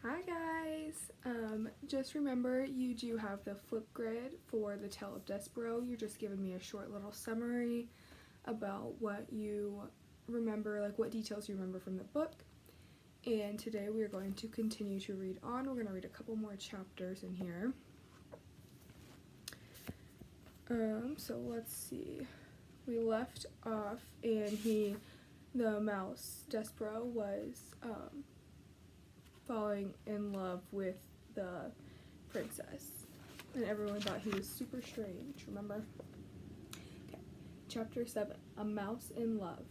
Hi guys! Just remember you do have the flip grid for the Tale of Despereaux. You're just giving me a short little summary about what you remember, like what details you remember from the book. And today we are going to continue to read on. We're going to read a couple more chapters in here. So let's see. We left off and the mouse, Despereaux, was falling in love with the princess, and everyone thought he was super strange, remember? Okay, chapter 7, A Mouse in Love.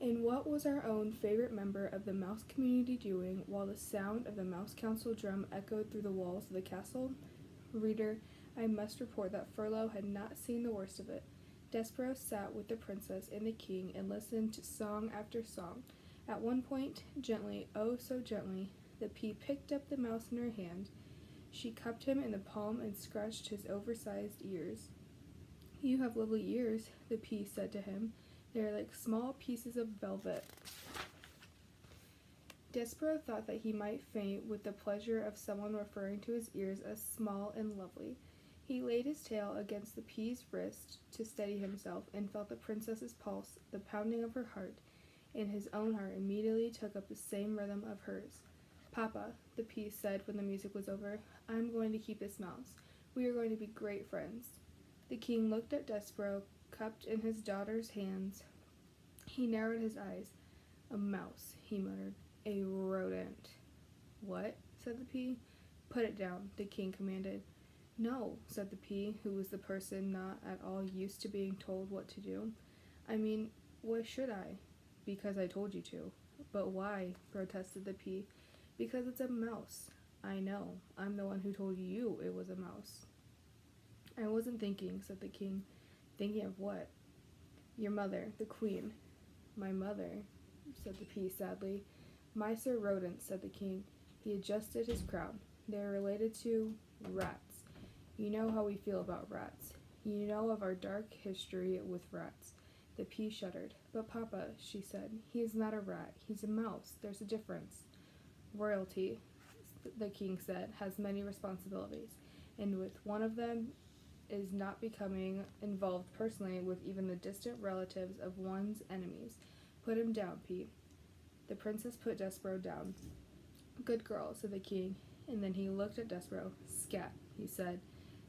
And what was our own favorite member of the mouse community doing while the sound of the mouse council drum echoed through the walls of the castle? Reader, I must report that Furlough had not seen the worst of it. Despereaux sat with the princess and the king and listened to song after song. At one point, gently, oh so gently, the pea picked up the mouse in her hand. She cupped him in the palm and scratched his oversized ears. You have lovely ears, the pea said to him. They are like small pieces of velvet. Despereaux thought that he might faint with the pleasure of someone referring to his ears as small and lovely. He laid his tail against the pea's wrist to steady himself and felt the princess's pulse, the pounding of her heart, and his own heart immediately took up the same rhythm of hers. Papa, the pea said when the music was over, I'm going to keep this mouse. We are going to be great friends. The king looked at Despereaux, cupped in his daughter's hands. He narrowed his eyes. A mouse, he muttered. A rodent. What? Said the pea. Put it down, the king commanded. No, said the pea, who was the person not at all used to being told what to do. I mean, why should I? Because I told you to. But why? Protested the pea. Because it's a mouse. I know. I'm the one who told you it was a mouse. I wasn't thinking, said the king. Thinking of what? Your mother, the queen. My mother, said the pea sadly. Mice are rodents, said the king. He adjusted his crown. They are related to rats. You know how we feel about rats. You know of our dark history with rats. The pea shuddered. But Papa, she said, he is not a rat. He's a mouse. There's a difference. Royalty, the king said, has many responsibilities, and with one of them is not becoming involved personally with even the distant relatives of one's enemies. Put him down, Pea. The princess put Despereaux down. Good girl, said the king, and then he looked at Despereaux. Scat, he said.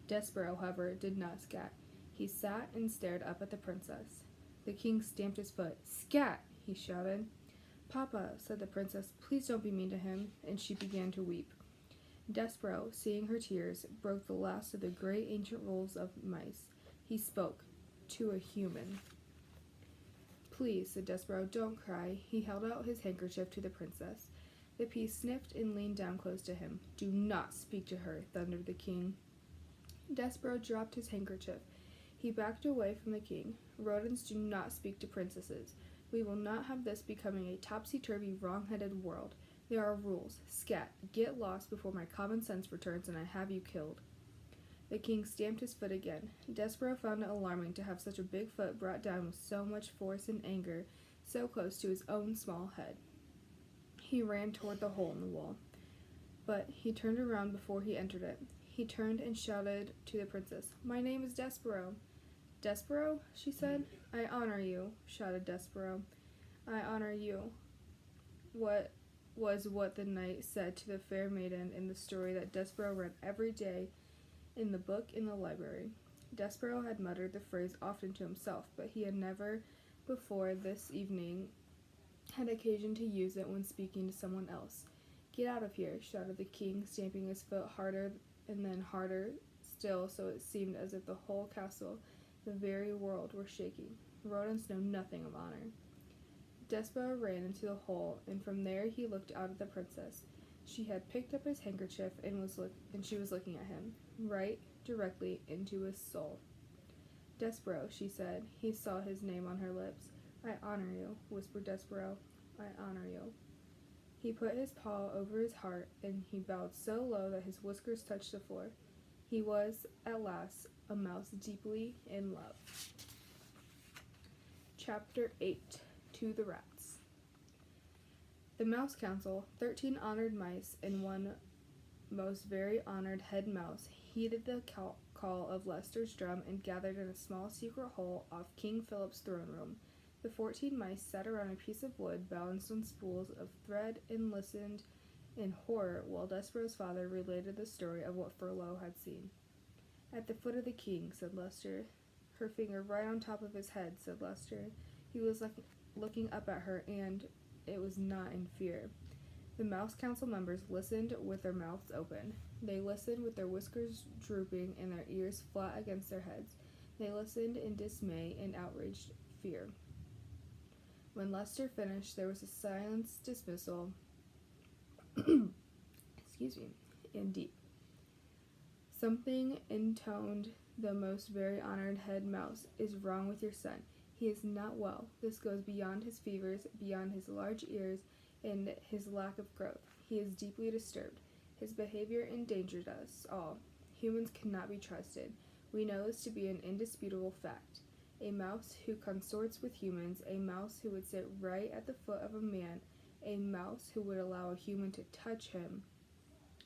Despereaux, however, did not scat. He sat and stared up at the princess. The king stamped his foot. Scat, he shouted. Papa, said the princess, please don't be mean to him, and she began to weep. Despereaux, seeing her tears, broke the last of the great ancient rules of mice. He spoke to a human. Please, said Despereaux, don't cry. He held out his handkerchief to the princess. The pea sniffed and leaned down close to him. Do not speak to her, thundered the king. Despereaux dropped his handkerchief. He backed away from the king. Rodents do not speak to princesses. We will not have this becoming a topsy-turvy, wrong-headed world. There are rules. Scat, get lost before my common sense returns and I have you killed. The king stamped his foot again. Despereaux found it alarming to have such a big foot brought down with so much force and anger, so close to his own small head. He ran toward the hole in the wall, but he turned around before he entered it. He turned and shouted to the princess, My name is Despereaux. Despereaux, she said. I honor you, shouted Despereaux. I honor you. What the knight said to the fair maiden in the story that Despereaux read every day in the book in the library. Despereaux had muttered the phrase often to himself, but he had never before this evening had occasion to use it when speaking to someone else. Get out of here, shouted the king, stamping his foot harder and then harder still, so it seemed as if the whole castle, the very world, were shaking. Rodents know nothing of honor. Despereaux ran into the hole, and from there he looked out at the princess. She had picked up his handkerchief and she was looking at him, right directly into his soul. Despereaux, she said. He saw his name on her lips. I honor you, whispered Despereaux. I honor you. He put his paw over his heart, and he bowed so low that his whiskers touched the floor. He was, at last, a mouse deeply in love. Chapter 8, To the Rats. The Mouse Council, 13 honored mice and one most very honored head mouse, heeded the call of Leicester's drum and gathered in a small secret hole off King Philip's throne room. The 14 mice sat around a piece of wood balanced on spools of thread and listened in horror while Despereaux's father related the story of what Furlough had seen. "At the foot of the king," said Leicester. "Her finger right on top of his head," said Leicester. He was looking up at her, and it was not in fear. The Mouse Council members listened with their mouths open. They listened with their whiskers drooping and their ears flat against their heads. They listened in dismay and outraged fear. When Leicester finished, there was a silence dismissal and deep. Something intoned the most very honored head mouse is wrong with your son. He is not well. This goes beyond his fevers, beyond his large ears, and his lack of growth. He is deeply disturbed. His behavior endangered us all. Humans cannot be trusted. We know this to be an indisputable fact. A mouse who consorts with humans, a mouse who would sit right at the foot of a man, a mouse who would allow a human to touch him."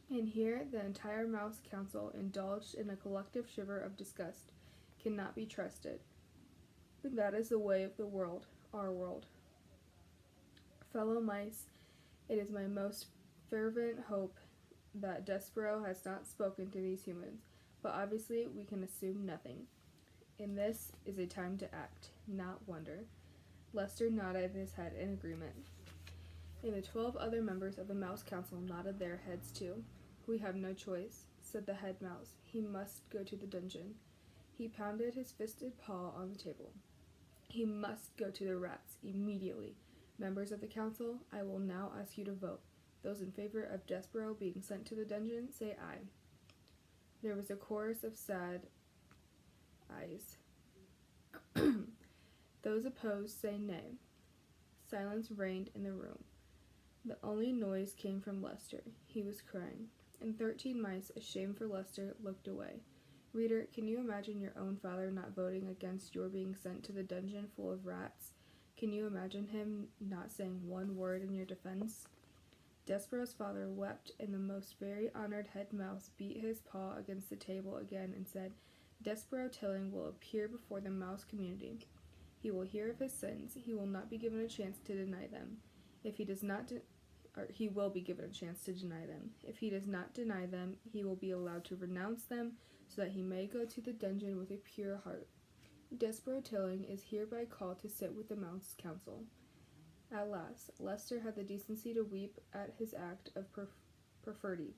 And here the entire Mouse Council indulged in a collective shiver of disgust. "Cannot be trusted. That is the way of the world, our world. Fellow mice, it is my most fervent hope that Despereaux has not spoken to these humans, but obviously we can assume nothing. And this is a time to act, not wonder." Leicester nodded his head in agreement, and the 12 other members of the Mouse Council nodded their heads too. "We have no choice," said the head mouse. "He must go to the dungeon." He pounded his fisted paw on the table. "He must go to the rats, immediately. Members of the council, I will now ask you to vote. Those in favor of Despereaux being sent to the dungeon, say aye." There was a chorus of sad ayes. Those opposed, say nay. Silence reigned in the room. The only noise came from Leicester. He was crying. And 13 mice, ashamed for Leicester, looked away. Reader, can you imagine your own father not voting against your being sent to the dungeon full of rats? Can you imagine him not saying one word in your defense? Despereaux's father wept, and the most very honored head mouse beat his paw against the table again and said, "Despereaux Tilling will appear before the mouse community. He will hear of his sins. He will not be given a chance to deny them. If he does not he will be given a chance to deny them. If he does not deny them, he will be allowed to renounce them so that he may go to the dungeon with a pure heart. Despereaux Tilling is hereby called to sit with the Mouse Council." At last, Leicester had the decency to weep at his act of perfidy.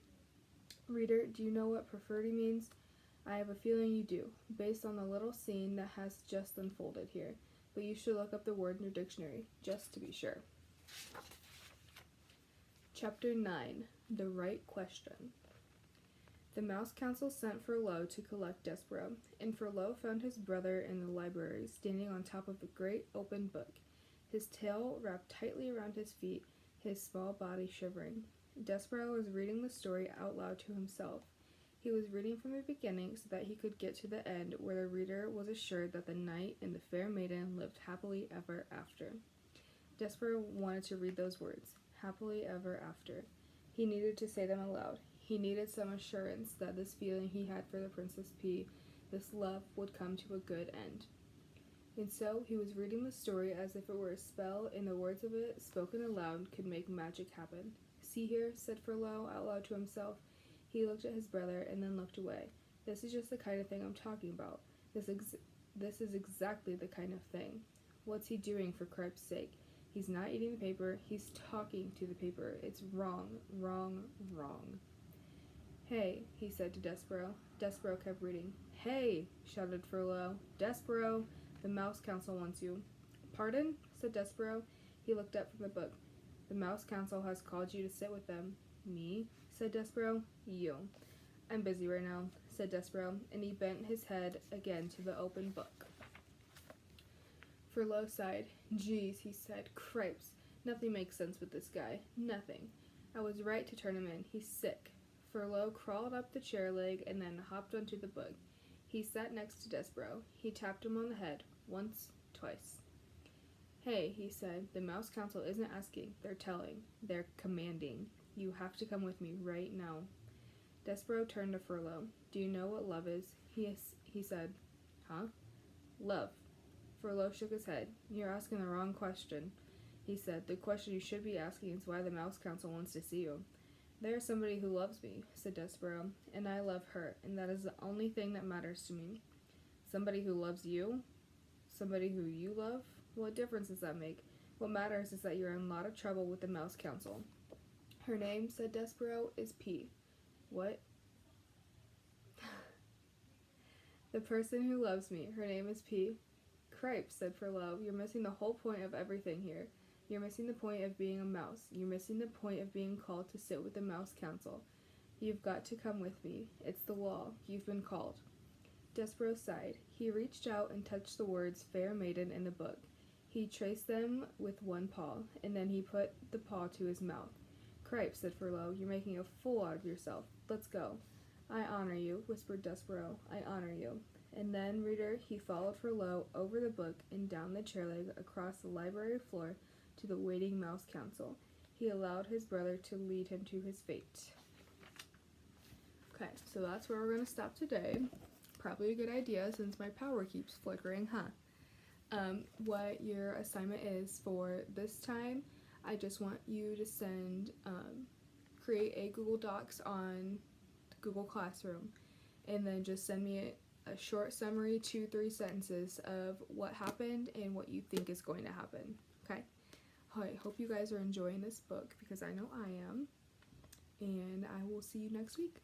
Reader, do you know what perfidy means? I have a feeling you do, based on the little scene that has just unfolded here, but you should look up the word in your dictionary, just to be sure. Chapter 9. The Right Question. The Mouse Council sent Furlough to collect Despereaux, and Furlough found his brother in the library, standing on top of the great open book, his tail wrapped tightly around his feet, his small body shivering. Despereaux was reading the story out loud to himself. He was reading from the beginning so that he could get to the end, where the reader was assured that the knight and the fair maiden lived happily ever after. Despereaux wanted to read those words, happily ever after. He needed to say them aloud. He needed some assurance that this feeling he had for the Princess P, this love, would come to a good end. And so he was reading the story as if it were a spell, and the words of it, spoken aloud, could make magic happen. "See here," said Furlough out loud to himself. He looked at his brother and then looked away. "This is just the kind of thing I'm talking about. This is exactly the kind of thing. What's he doing, for cripe's sake? He's not eating the paper, he's talking to the paper. It's wrong, wrong, wrong." "Hey," he said to Despereaux. Despereaux kept reading. "Hey," shouted Furlough. "Despereaux, the Mouse Council wants you." "Pardon?" said Despereaux. He looked up from the book. "The Mouse Council has called you to sit with them." "Me?" said Despereaux. "You." "I'm busy right now," said Despereaux, and he bent his head again to the open book. Furlough sighed. "Geez," he said. "Cripes. Nothing makes sense with this guy. Nothing. I was right to turn him in. He's sick." Furlough crawled up the chair leg and then hopped onto the book. He sat next to Despereaux. He tapped him on the head. Once, twice. Hey, he said, the Mouse Council isn't asking, they're telling, they're commanding. You have to come with me right now. Despereaux turned to Furlough. Do you know what love is? He said. Huh? Love. Furlough shook his head. You're asking the wrong question, he said. The question you should be asking is why the Mouse Council wants to see you. There's somebody who loves me, said Despereaux, and I love her, and that is the only thing that matters to me. Somebody who loves you? Somebody who you love? What difference does that make? What matters is that you're in a lot of trouble with the Mouse Council. Her name, said Despereaux, is P. What? The person who loves me. Her name is P. Cripes, said Furlough. You're missing the whole point of everything here. You're missing the point of being a mouse. You're missing the point of being called to sit with the Mouse Council. You've got to come with me. It's the law. You've been called. Despereaux sighed. He reached out and touched the words Fair Maiden in the book. He traced them with one paw, and then he put the paw to his mouth. Cripes, said Furlough, you're making a fool out of yourself. Let's go. I honor you, whispered Despereaux. I honor you. And then, reader, he followed Furlough over the book and down the chair leg across the library floor to the waiting Mouse Council. He allowed his brother to lead him to his fate. Okay, so that's where we're going to stop today. Probably a good idea since my power keeps flickering, huh? What your assignment is for this time, I just want you to create a Google Docs on Google Classroom, and then just send me a short summary, 2-3 sentences of what happened and what you think is going to happen, okay? I hope you guys are enjoying this book because I know I am, and I will see you next week.